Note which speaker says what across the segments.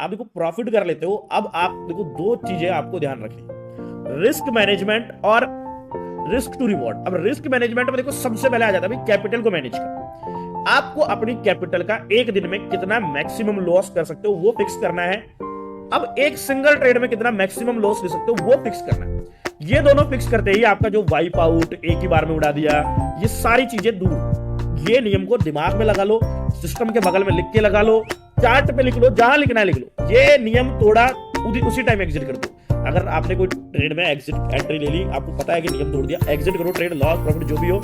Speaker 1: आप देखो प्रॉफिट कर लेते हो। अब आप देखो दो चीजें आपको ध्यान रखनी, रिस्क मैनेजमेंट और रिस्क टू रिवॉर्ड। अब रिस्क मैनेजमेंट में देखो सबसे पहले आ जाता है कैपिटल को मैनेज करना। आपको अपनी कैपिटल का एक दिन में कितना मैक्सिमम लॉस कर सकते हो वो फिक्स करना है। अब एक सिंगल ट्रेड में कितना मैक्सिमम लॉस ले सकते हो वो फिक्स करना है। ये दोनों फिक्स करते ही आपका जो वाइप आउट, एक ही बार में उड़ा दिया, ये सारी चीजें दूर। ये नियम को दिमाग में लगा लो, सिस्टम के बगल में लिख के लगा लो, चार्ट पे लिख लो, जहां लिखना है लिख लो। ये नियम तोड़ा उसी टाइम एग्जिट कर दो। अगर आपने कोई ट्रेड में एग्जिट एंट्री ले ली, आपको पता है कि नियम तोड़ दिया, एग्जिट करो, ट्रेड लॉस प्रॉफिट जो भी हो,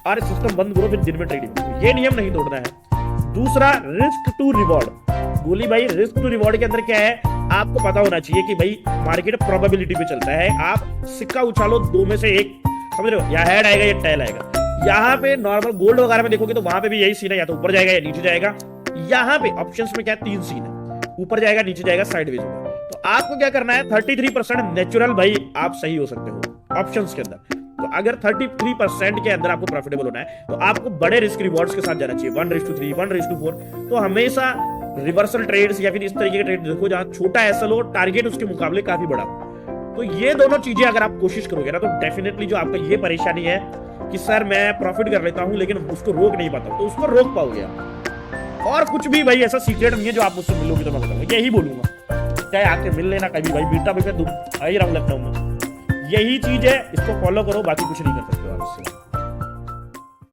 Speaker 1: और सिस्टम बंद करो, फिर दिन में ट्रेडिंग करो। ये नियम नहीं तोड़ना है। दूसरा, रिस्क टू रिवॉर्ड। गोली भाई, रिस्क टू रिवॉर्ड के अंदर क्या है, आपको पता होना चाहिए कि भाई मार्केट प्रोबेबिलिटी पे चलता है। आप सिक्का उछालो, दो में से एक, समझ रहे हो, या हेड आएगा या टेल आएगा। यहाँ पे नॉर्मल गोल्ड वगैरह में देखोगे तो वहां पे भी यही सीन है, या तो ऊपर जाएगा या नीचे जाएगा। यहाँ पे ऑप्शंस में क्या है, तीन सीन है, ऊपर जाएगा, नीचे जाएगा, साइडवेज होगा। तो आपको क्या करना है, 33% नेचुरल भाई आप सही हो सकते हो ऑप्शंस के अंदर। तो अगर 33% के अंदर आपको प्रॉफिटेबल होना है तो आपको बड़े रिस्क रिवॉर्ड्स के साथ जाना चाहिए, 1:3, 1:4। तो हमेशा रिवर्सल ट्रेड्स या फिर इस तरीके के ट्रेड देखो जहां छोटा एसएल हो, टारगेट उसके मुकाबले काफी बड़ा हो। तो ये दोनों चीजें अगर आप कोशिश करोगे ना, तो डेफिनेटली जो आपका ये परेशानी है कि सर मैं प्रॉफिट कर लेता हूं लेकिन उसको रोक नहीं पाता हूं, तो उसको रोक पाओगे आप। और कुछ भी भाई ऐसा सीक्रेट नहीं है जो आप मुझसे मिलोगे तो मैं बताऊंगा, यही बोलूंगा, चाहे आके मिल लेना कभी भाई, बीटा पे आ ही रहा हूं लखनऊ में। यही चीज है, इसको फॉलो करो, बाकी कुछ नहीं कर सकते।